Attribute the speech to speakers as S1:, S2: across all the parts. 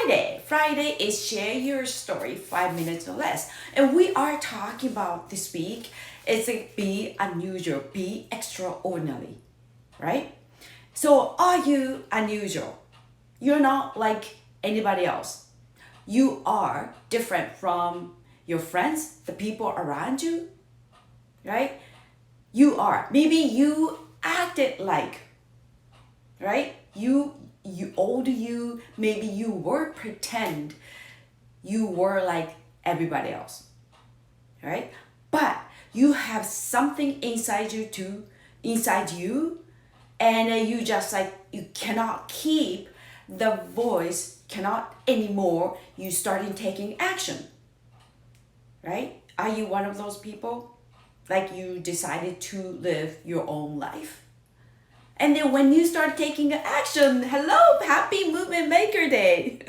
S1: Friday. Friday is share your story 5 minutes or less. And we are talking about this week is be unusual, be extraordinary, right? So are you unusual? You're not like anybody else. You are different from your friends, the people around you, right? You are. Maybe you acted like, right? Maybe you were pretend you were like everybody else, right? But you have something inside you, and you just like you cannot keep the voice, cannot anymore. You starting taking action, right? Are you one of those people? Like you decided to live your own life. And then when you start taking action, hello, happy Movement Maker Day.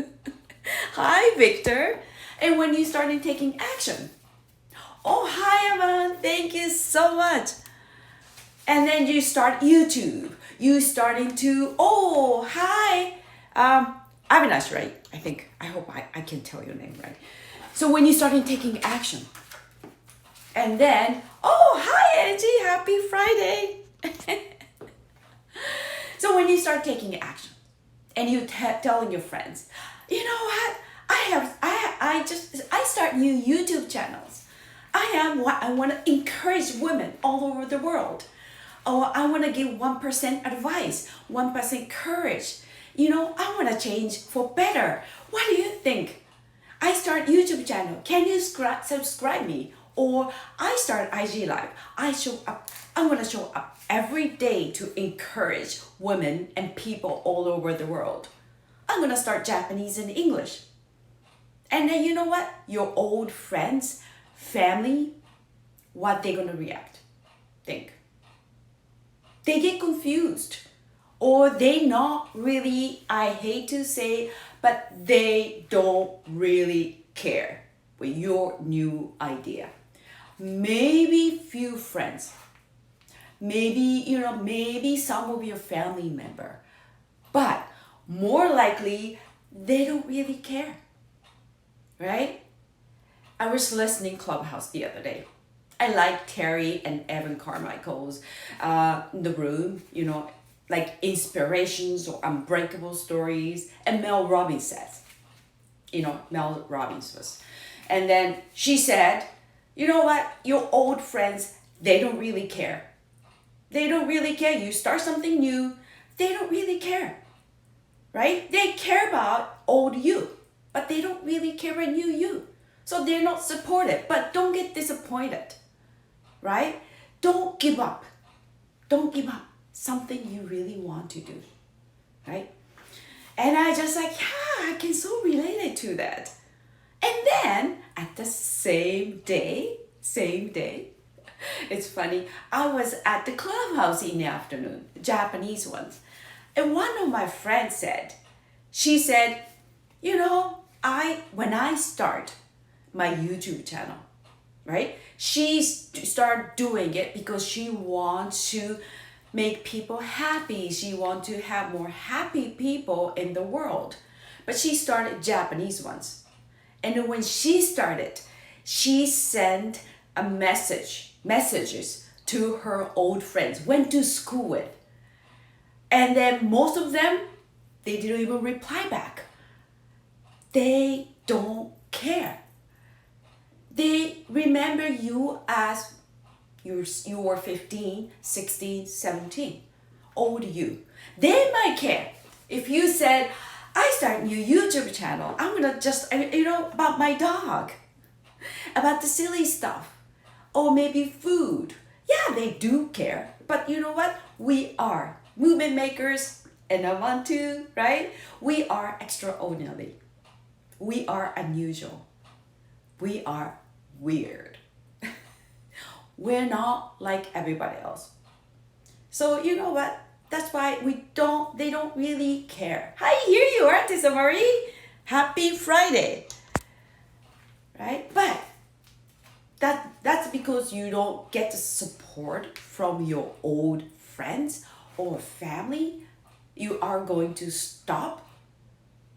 S1: Hi, Victor. And when you started taking action, oh, hi, Evan, thank you so much. And then you start YouTube. You starting to, oh, hi. Avinash, right? I hope I can tell your name right. So when you started taking action, and then, oh, hi, Angie, happy Friday. So when you start taking action and you telling your friends, you know what? I start new YouTube channels. I want to encourage women all over the world. Oh, I want to give 1% advice, 1% courage. I want to change for better. What do you think? I start YouTube channel. Can you subscribe me? Or I start IG Live. I want to show up every day to encourage women and people all over the world. I'm going to start Japanese and English. And then you know what? Your old friends, family, what they going to react? Think. They get confused. Or they not really, I hate to say, but they don't really care with your new idea. Maybe few friends. Maybe some of your family member. But more likely, they don't really care. Right? I was listening Clubhouse the other day. I like Terry and Evan Carmichael's in the room, like inspirations or unbreakable stories. And Mel Robbins says, Mel Robbins was. And then she said, you know what? Your old friends, they don't really care. They don't really care. You start something new, they don't really care. Right? They care about old you, but they don't really care about new you. So they're not supportive, but don't get disappointed. Right? Don't give up. Don't give up something you really want to do. Right? And I just like, yeah, I can so relate to that. And then at the same day, it's funny, I was at the Clubhouse in the afternoon, Japanese ones. And one of my friends she said, when I start my YouTube channel, right? She started doing it because she wants to make people happy. She wants to have more happy people in the world. But she started Japanese ones. And when she started, she sent messages to her old friends, went to school with. And then most of them, they didn't even reply back. They don't care. They remember you as you were 15, 16, 17, old you. They might care. If you said, I start a new YouTube channel, I'm gonna just, about my dog, about the silly stuff, or maybe food. Yeah, they do care. But you know what? We are movement makers, and I want to, right? We are extraordinary. We are unusual. We are weird. We're not like everybody else. So you know what? That's why they don't really care. Hi, here you are, Tessa Marie. Happy Friday. Right? But that's because you don't get the support from your old friends or family. You are going to stop.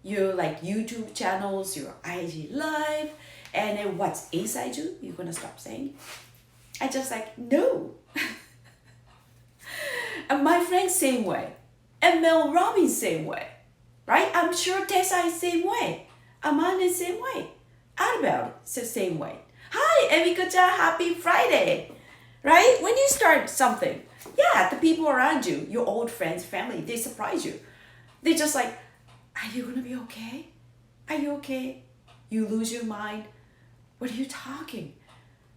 S1: your like YouTube channels, your IG live, and then what's inside you, you're gonna stop saying. I just like, no. And my friends same way. And Mel Robbins same way. Right? I'm sure Tessa is same way. Amanda is same way. Annabelle is the same way. Hi, Emika-chan, happy Friday. Right? When you start something, yeah, the people around you, your old friends, family, they surprise you. They just like, are you gonna be okay? Are you okay? You lose your mind. What are you talking?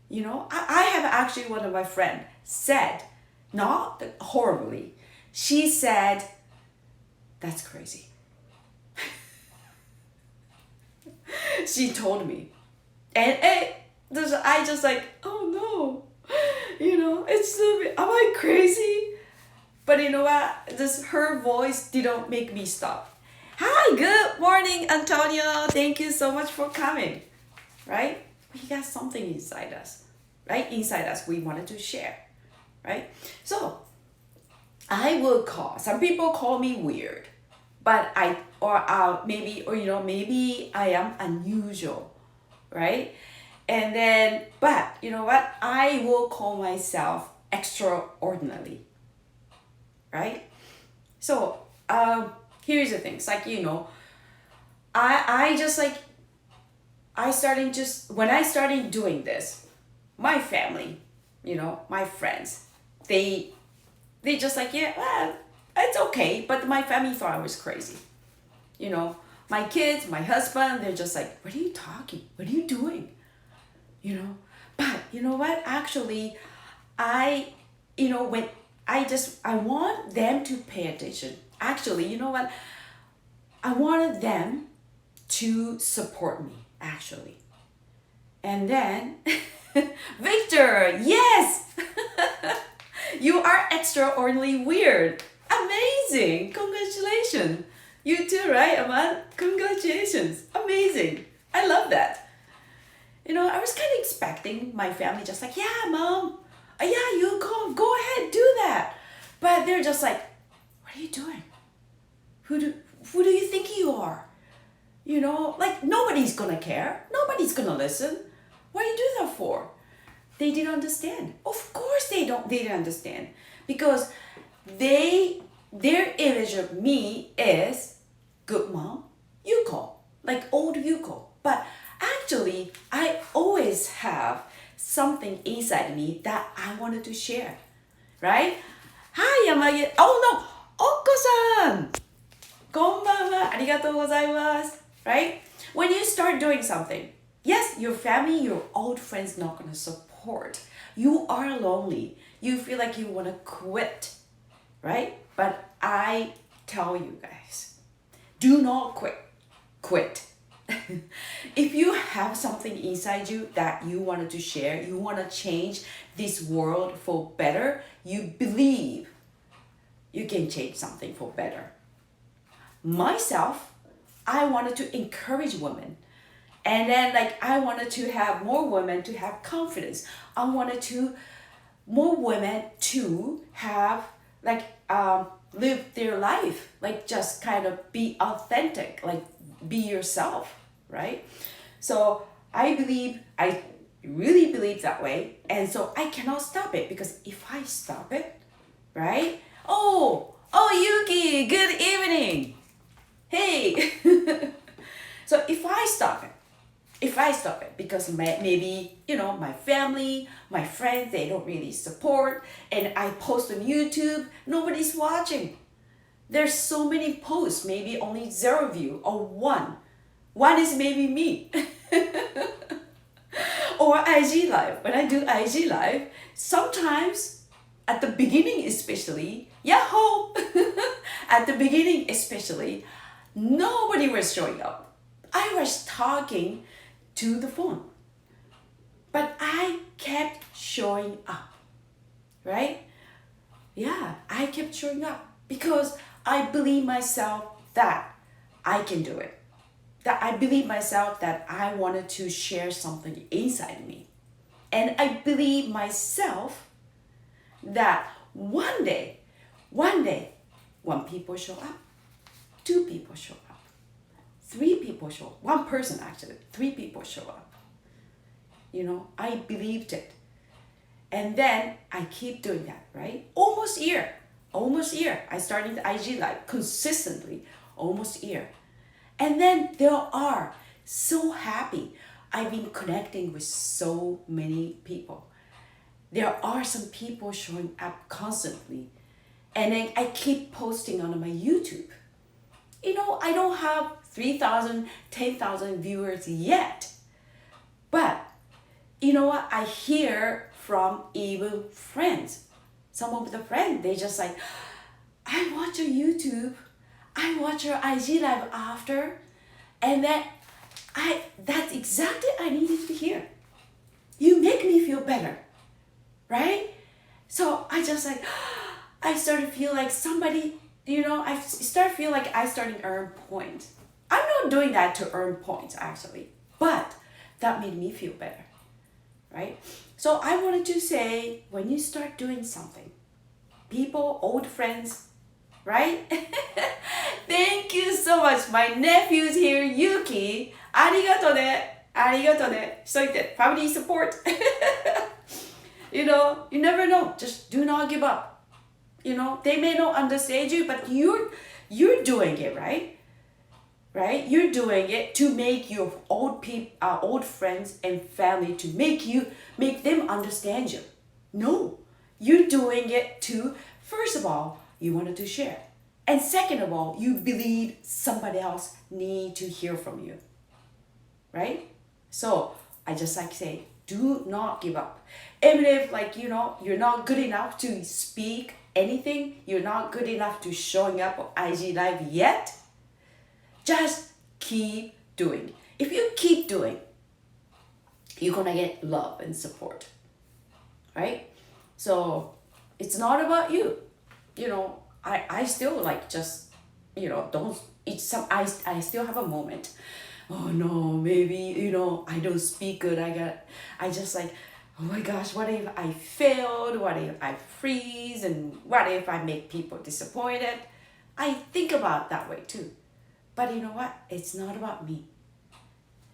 S1: You know, I have actually one of my friend said, not horribly, she said, that's crazy. She told me. And I just like, oh no. You know, it's am I crazy? But you know what? Just her voice didn't make me stop. Hi, good morning, Antonio. Thank you so much for coming. Right? We got something inside us. Right? Inside us, we wanted to share. Right? So, I will call, some people call me weird, but maybe I am unusual. Right? And then, but you know what? I will call myself extraordinary. Right? So, here's the thing. It's like, you know, I just like, when I started doing this, my family, you know, my friends, they just like, yeah, well, it's okay. But my family thought I was crazy. You know, my kids, my husband, they're just like, what are you talking? What are you doing? You know, but you know what? Actually, I want them to pay attention. Actually, you know what? I wanted them to support me, actually. And then, Victor, yes! You are extraordinarily weird. Amazing! Congratulations. You too, right, Aman? Congratulations. Amazing. I love that. You know, I was kind of expecting my family just like, yeah, Mom. Yeah, you go ahead, do that. But they're just like, what are you doing? Who do you think you are? You know, like nobody's gonna care. Nobody's gonna listen. What do you do that for? They didn't understand. Of course they didn't understand. Because their image of me is good mom, Yuko, like old Yuko. But actually, I always have something inside me that I wanted to share, right? Hi, Yamagi. Oh no, Okko-san. Konbanwa. Arigatou gozaimasu. Right? When you start doing something, yes, your family, your old friends not gonna support. You are lonely. You feel like you wanna quit, right? But I tell you guys, do not quit. If you have something inside you that you wanted to share, you want to change this world for better, you believe you can change something for better. Myself, I wanted to encourage women. And then like I wanted to have more women to have confidence. I wanted to more women to have like live their life, like just kind of be authentic, like be yourself, right? So I really believe that way. And so I cannot stop it, because if I stop it, right? Oh, Yuki, good evening. Hey. So if I stop it, because maybe, you know, my family, my friends, they don't really support, and I post on YouTube, nobody's watching. There's so many posts, maybe only 0 view or 1. 1 is maybe me. Or IG Live. When I do IG Live, sometimes at the beginning especially, yahoo! At the beginning especially, nobody was showing up. I was talking to the phone. But I kept showing up, right? Yeah, I kept showing up because I believe myself that I can do it. That I believe myself that I wanted to share something inside me. And I believe myself that one day, when people show up, 2 people show up, one person actually, 3 people show up. I believed it. And then I keep doing that, right? Almost year. I started the IG Live consistently, almost year. And then there are so happy. I've been connecting with so many people. There are some people showing up constantly. And then I keep posting on my YouTube. I don't have 3,000, 10,000 viewers yet. But you know what? I hear from even friends. Some of the friends, they just like, I watch your YouTube. I watch your IG Live after. And then that's exactly I needed to hear. You make me feel better. Right? So I just like, I started to feel like somebody, I started to feel like I started to earn points. I'm not doing that to earn points actually, but that made me feel better, right? So I wanted to say, when you start doing something, people, old friends, right? Thank you so much. My nephew's here, Yuki. ありがとね。ありがとね。しといて。Family support. You never know. Just do not give up. They may not understand you, but you're doing it, right? Right? You're doing it to make your old friends and family, to make them understand you. No, you're doing it to, first of all, you wanted to share. And second of all, you believe somebody else need to hear from you. Right? So I just like to say, do not give up. Even if you're not good enough to speak anything, you're not good enough to showing up on IG Live yet, just keep doing. If you keep doing, you're gonna get love and support, right? So it's not about you. I still don't. I still have a moment. Oh no, maybe I don't speak good. I just like, oh my gosh, what if I failed? What if I freeze? And what if I make people disappointed? I think about that way too. But you know what? It's not about me.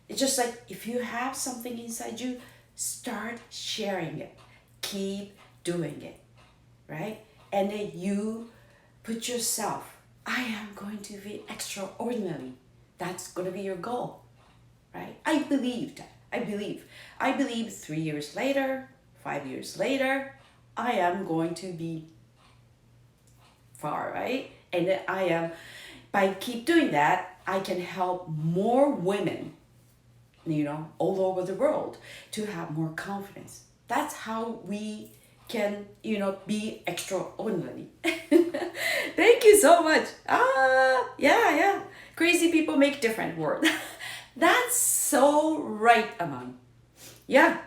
S1: It's just like, if you have something inside you, start sharing it. Keep doing it, right? And then you put yourself, I am going to be extraordinary. That's going to be your goal, right? I believe 3 years later, 5 years later, I am going to be far, right? And then by keep doing that, I can help more women, all over the world to have more confidence. That's how we can, be extraordinary. Thank you so much. Yeah. Crazy people make different words. That's so right, Aman. Yeah,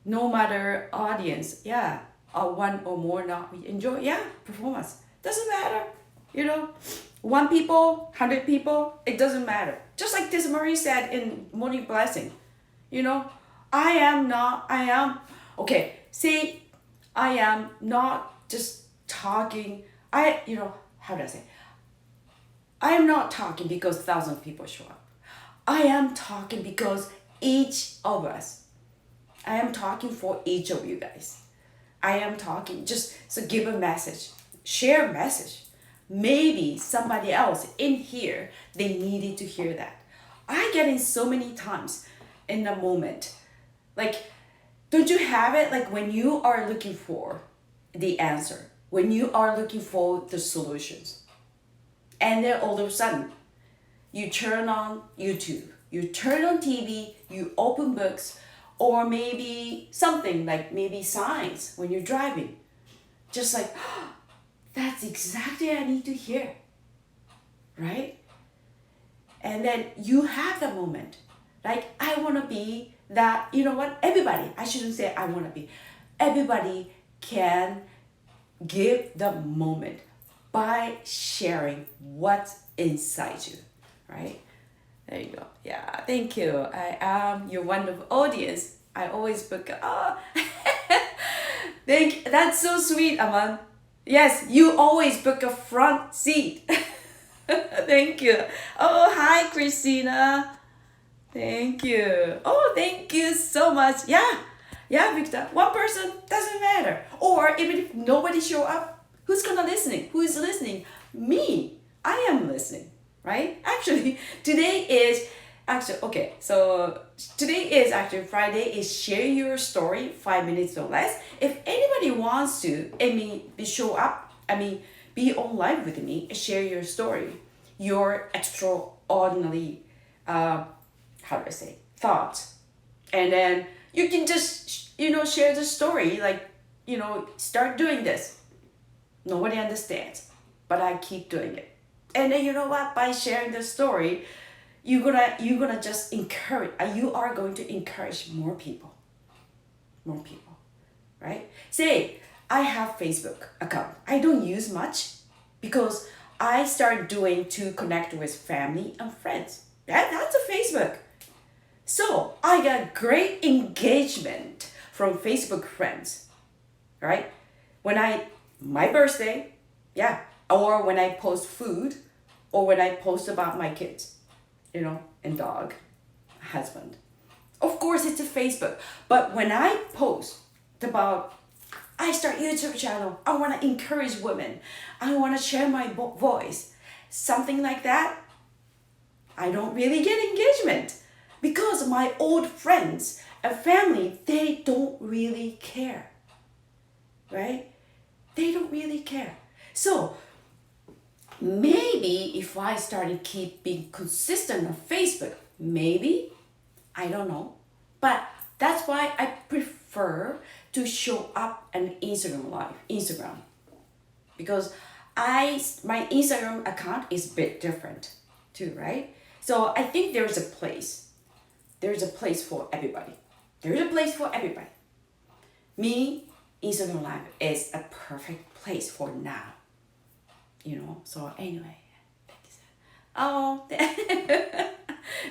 S1: no matter audience, yeah, one or more not we enjoy, yeah, performance. Doesn't matter, 1 people, 100 people, it doesn't matter. Just like this Marie said in Morning Blessing, I am not just talking, how do I say? I am not talking because 1,000 people show up. I am talking because each of us, I am talking for each of you guys. I am talking, so give a message, share a message. Maybe somebody else in here, they needed to hear that. I get in so many times in a moment. Like, don't you have it? Like when you are looking for the answer, when you are looking for the solutions, and then all of a sudden, you turn on YouTube, you turn on TV, you open books, or maybe something like maybe signs when you're driving. Just like, that's exactly what I need to hear, right? And then you have the moment. Like, I want to be that, everybody, I shouldn't say I want to be. Everybody can give the moment by sharing what's inside you, right? There you go. Yeah, thank you. I am your wonderful audience. I always book, that's so sweet, Aman. Yes, you always book a front seat. Thank you. Oh, hi, Christina. Thank you. Oh, thank you so much. Yeah. Yeah, Victor. One person doesn't matter. Or even if nobody show up, who's gonna listening? Who is listening? Me. I am listening. Right? Actually, today is actually okay. So today is actually Friday. Is share your story 5 minutes or less. If anybody wants to, show up. Be online with me. Share your story, your extraordinary uh, how do I say thoughts, and then you can just share the story like start doing this. Nobody understands, but I keep doing it, and then you know what? By sharing the story, you're gonna just encourage. You are going to encourage more people, right? Say I have Facebook account. I don't use much because I start doing to connect with family and friends. That's a Facebook. So I got great engagement from Facebook friends, right? When I my birthday, yeah, or when I post food, or when I post about my kids, and dog, husband. Of course, it's a Facebook. But when I post about I start YouTube channel, I want to encourage women, I want to share my voice, something like that, I don't really get engagement because my old friends and family, they don't really care, right? They don't really care. So maybe if I started keep being consistent on Facebook, maybe, I don't know. But that's why I prefer to show up on Instagram live, Instagram. Because my Instagram account is a bit different too, right? So I think there's a place. There's a place for everybody. There's a place for everybody. Me, Instagram Live is a perfect place for now. So anyway, thank you. Oh,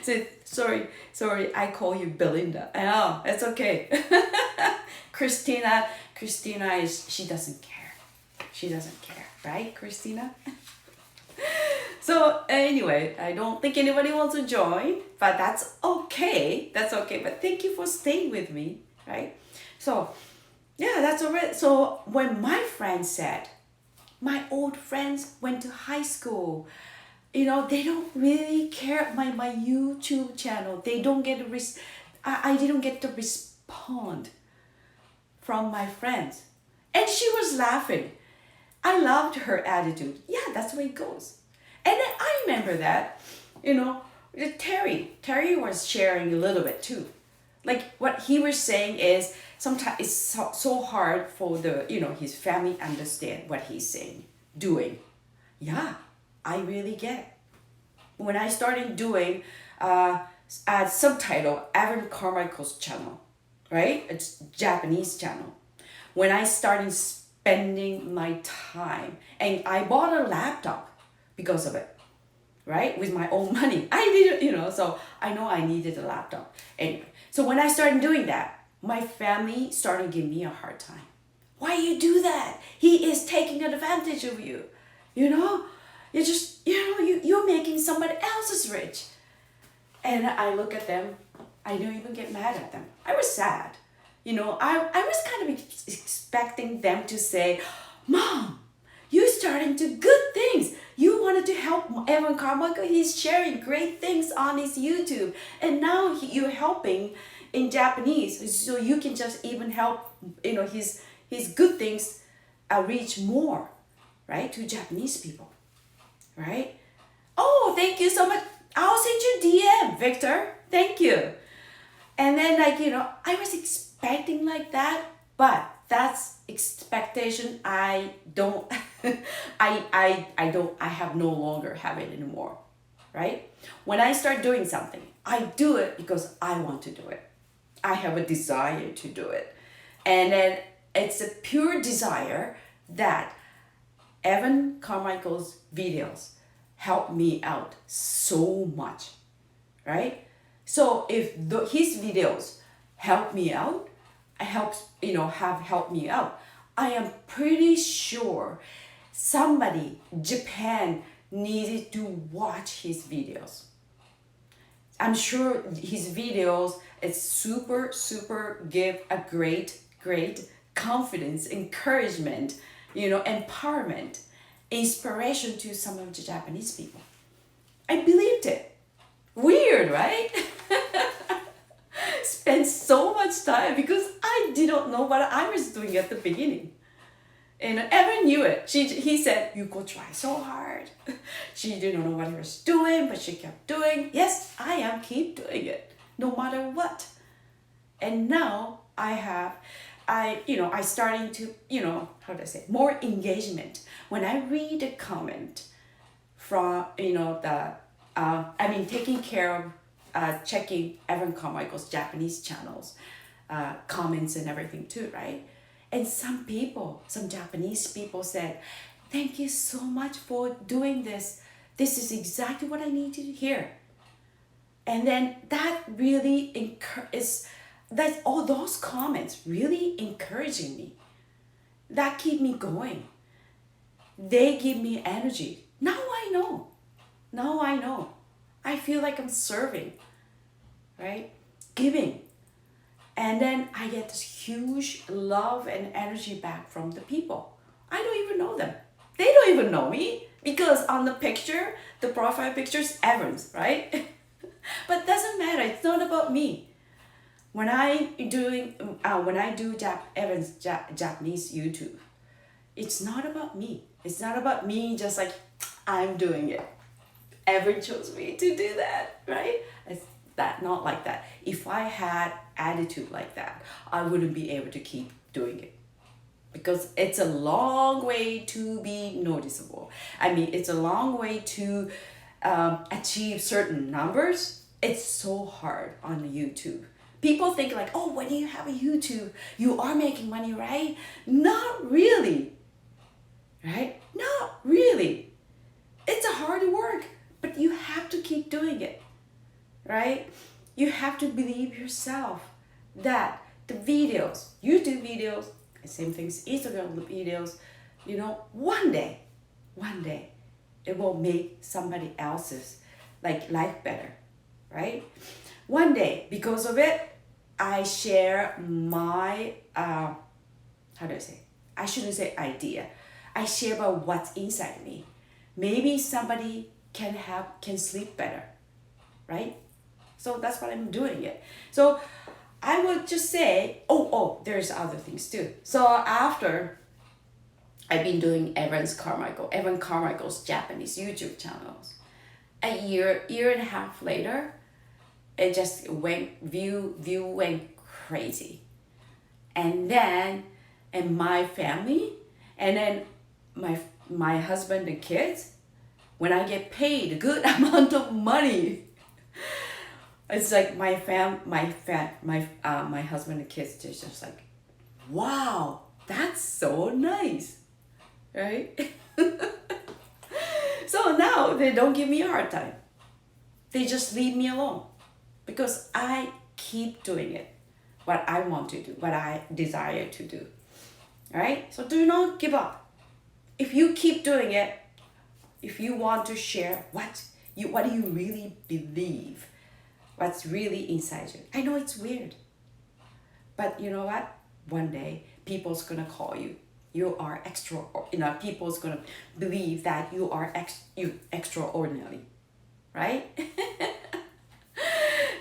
S1: so sorry, I call you Belinda. I know, it's okay. Christina she doesn't care. She doesn't care, right, Christina? So anyway, I don't think anybody wants to join, but that's okay. That's okay. But thank you for staying with me, right? So yeah, that's alright. So when my friend said, my old friends went to high school, they don't really care my YouTube channel. They don't get I didn't get to respond from my friends. And she was laughing. I loved her attitude. Yeah, that's the way it goes. And then I remember that, Terry was sharing a little bit too. Like what he was saying is sometimes it's so hard for his family understand what he's saying, doing. Yeah, I really get it. When I started doing a subtitle, Evan Carmichael's channel, right? It's Japanese channel. When I started spending my time, and I bought a laptop because of it, right? With my own money. I didn't, so I know I needed a laptop. Anyway, so when I started doing that, my family started giving me a hard time. Why you do that? He is taking advantage of you. You just, you're making somebody else's rich. And I look at them, I don't even get mad at them. I was sad. I was kind of expecting them to say, Mom, you're starting to good things. You wanted to help Evan Carmichael. He's sharing great things on his YouTube. And now you're helping in Japanese. So you can just even help, his good things reach more, right? To Japanese people, right? Oh, thank you so much. I'll send you DM, Victor. Thank you. And then I was expecting like that, but that's expectation I don't I have no longer have it anymore, right? When I start doing something, I do it because I want to do it. I have a desire to do it. And then it's a pure desire that Evan Carmichael's videos help me out so much, right? So if his videos help me out, have helped me out, I am pretty sure somebody, Japan, needed to watch his videos. I'm sure his videos is super give a great confidence, encouragement, empowerment, inspiration to some of the Japanese people. I believed it. Weird, right? Spent so much time because I didn't know what I was doing at the beginning. And Evan knew it. He said, "Yuko tried so hard." She didn't know what he was doing, but she kept doing. Yes, I am keep doing it, no matter what. And now I starting to, how do I say, more engagement. When I read a comment from, taking care of checking Evan Carmichael's Japanese channels, comments and everything too, right? And some Japanese people said, "Thank you so much for doing this. This is exactly what I need to hear." And then that really that all those comments really encouraging me. That keep me going. They give me energy. Now I know. I feel like I'm serving, right? Giving. And then I get this huge love and energy back from the people. I don't even know them. They don't even know me because on the picture, the profile picture is Evans, right? But doesn't matter. It's not about me. When I do Evans Japanese YouTube, it's not about me. It's not about me just like I'm doing it. Evan chose me to do that, right? It's not like that. If I had attitude like that, I wouldn't be able to keep doing it because it's a long way to be noticeable. It's a long way to achieve certain numbers. It's so hard on YouTube. People think like, oh, when you have a YouTube, you are making money, right? Not really, right? Not really. It's a hard work, but you have to keep doing it, right? You have to believe yourself that the videos, YouTube videos, same things, Instagram videos, one day, it will make somebody else's life better, right? One day, because of it, I share my, how do I say? I shouldn't say idea. I share about what's inside me. Maybe somebody can sleep better, right? So that's what I'm doing it. So I would just say, there's other things too. So after I've been doing Evan Carmichael's Japanese YouTube channels, a year and a half later, it just view went crazy. And then, and my family, and then my husband and kids, when I get paid a good amount of money, it's like my husband and kids just like, wow, that's so nice, right? So now they don't give me a hard time. They just leave me alone because I keep doing it, what I want to do, what I desire to do, right? So do not give up. If you keep doing it, if you want to share what do you really believe, what's really inside you. I know it's weird, but you know what? One day, people's gonna call you. You are people's gonna believe that you are extraordinary, right?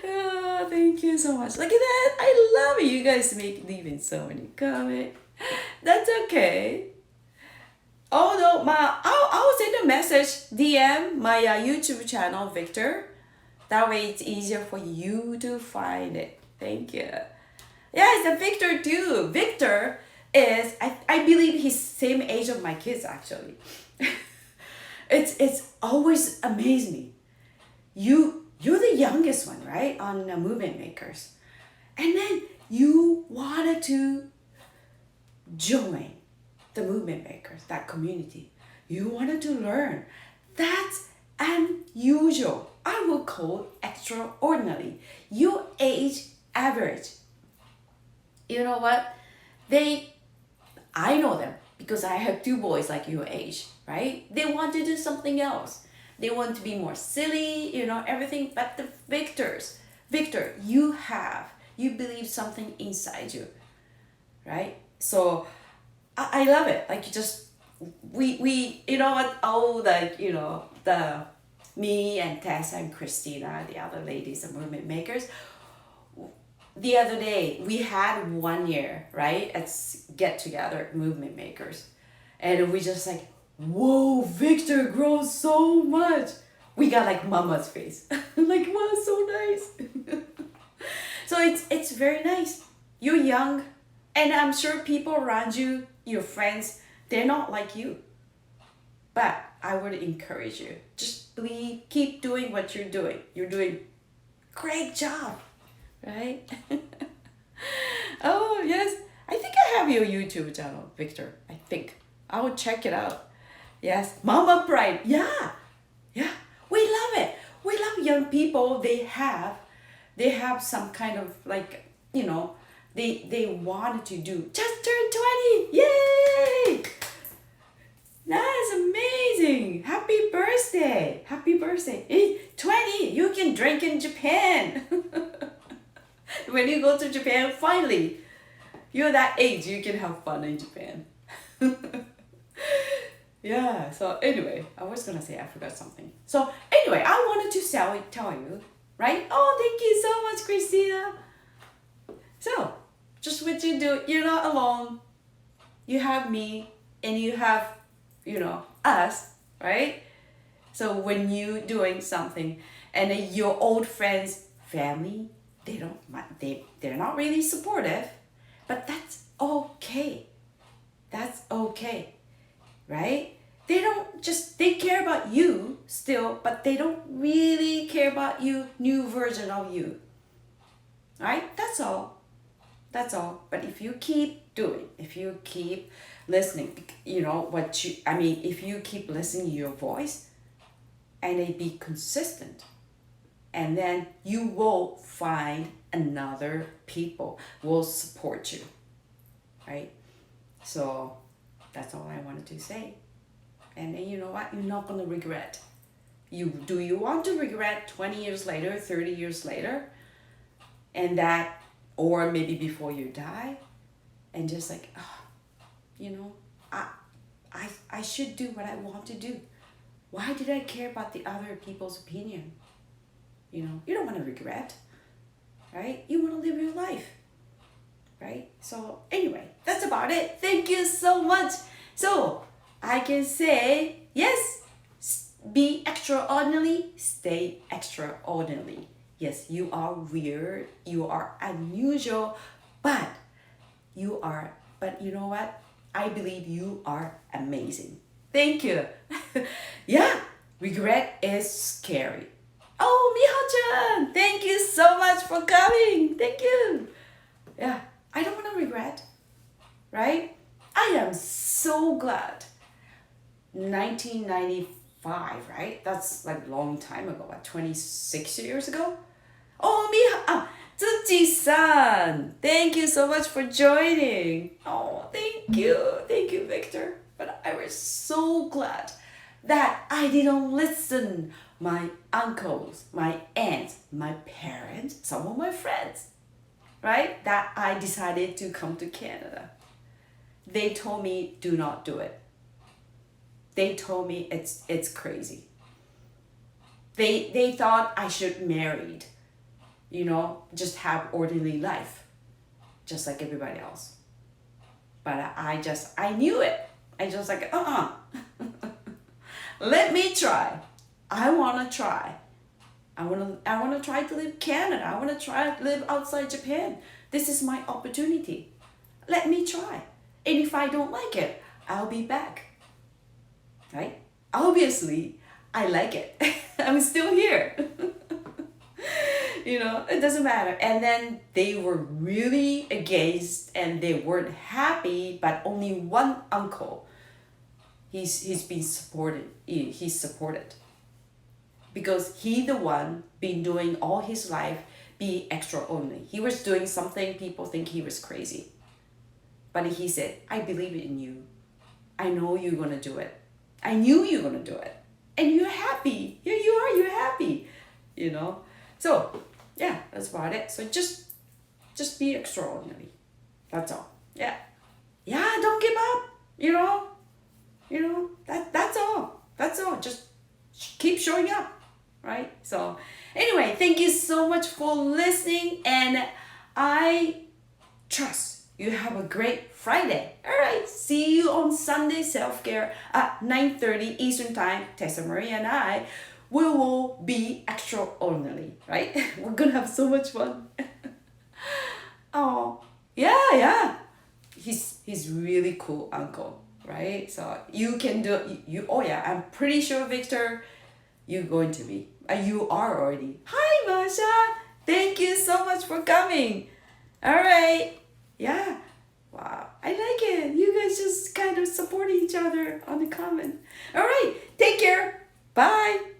S1: Oh, thank you so much. Look at that. I love it. You guys leaving so many comments. That's okay. Although I'll send a message, DM my YouTube channel, Victor. That way it's easier for you to find it. Thank you. Yeah, it's a Victor too. Victor is, I believe he's same age of my kids actually. It's always amazed me. You're the youngest one, right? On Movement Makers. And then you wanted to join the Movement Makers, that community. You wanted to learn. That's unusual. I will call extraordinary. Your age average. You know what? I know them because I have two boys like your age, right? They want to do something else. They want to be more silly, everything. But the Victor, you believe something inside you, right? So I love it. Like you just, we, what, oh, like, the, me and Tessa and Christina, the other ladies, the movement makers, the other day we had 1 year, right, at get together movement makers, and we just like, whoa, Victor grows so much. We got like mama's face. Like, wow, so nice. So it's very nice. You're young, and I'm sure people around you, your friends, they're not like you, but I would encourage you, just keep doing what you're doing. You're doing great job, right? Oh, yes. I think I have your YouTube channel, Victor. I think. I will check it out. Yes. Mama Pride. Yeah. Yeah. We love it. We love young people. They have some kind of like, they wanted to do, just turned 20. Yay! That's amazing. Happy birthday. Happy birthday. 20. You can drink in Japan. When you go to Japan, finally, you're that age, you can have fun in Japan. Yeah, so anyway, I was gonna say I forgot something. So anyway, I wanted to tell you, right? Oh, thank you so much, Christina. So, just what you do, you're not alone. You have me, and you have, us, right? So when you doing something, and then your old friends, family, they're not really supportive, but that's okay. That's okay, right? They care about you still, but they don't really care about you, new version of you. Right? That's all. But if you keep doing, if you keep listening, if you keep listening to your voice, and it be consistent, and then you will find another people will support you, right? So that's all I wanted to say. And then you know what? You're not gonna regret. Do you want to regret 20 years later, 30 years later, and that, or maybe before you die, and just like, I should do what I want to do. Why did I care about the other people's opinion? You don't want to regret, right? You want to live your life, right? So anyway, that's about it. Thank you so much. So I can say, yes, be extraordinary, stay extraordinary. Yes, you are weird, you are unusual, but you know what? I believe you are amazing. Thank you. Yeah, regret is scary. Oh, Miho-chan, thank you so much for coming. Thank you. Yeah, I don't want to regret, right? I am so glad. 1995, right? That's like a long time ago, 26 years ago? Oh, Tsuchi-san, thank you so much for joining. Oh, thank you, Victor. But I was so glad that I didn't listen my uncles, my aunts, my parents, some of my friends, right? That I decided to come to Canada. They told me, do not do it. They told me it's crazy. They thought I should married, just have ordinary life, just like everybody else. But I knew it. I just like, let me try. I want to try. I want to try to live Canada. I want to try to live outside Japan. This is my opportunity. Let me try. And if I don't like it, I'll be back. Right? Obviously, I like it. I'm still here. It doesn't matter. And then they were really against and they weren't happy, but only one uncle, he's been supported. He's supported. Because he the one been doing all his life be extraordinary. He was doing something people think he was crazy. But he said, I believe in you. I know you're gonna do it. I knew you're gonna do it. And you're happy. Here you are, you're happy. You know? So yeah, that's about it. So just be extraordinary. That's all. Yeah. Yeah, don't give up. That's all. That's all. Just keep showing up. Right? So anyway, thank you so much for listening, and I trust you have a great Friday. All right, see you on Sunday self-care at 9:30 Eastern Time. Tessa Marie and I, we will be extraordinary, right? We're gonna have so much fun. Oh, yeah. He's really cool uncle, right? So you can do you. Oh yeah, I'm pretty sure, Victor, you're going to be. You are already. Hi, Masha. Thank you so much for coming. All right. Yeah. Wow. I like it. You guys just kind of support each other on the comment. All right. Take care. Bye.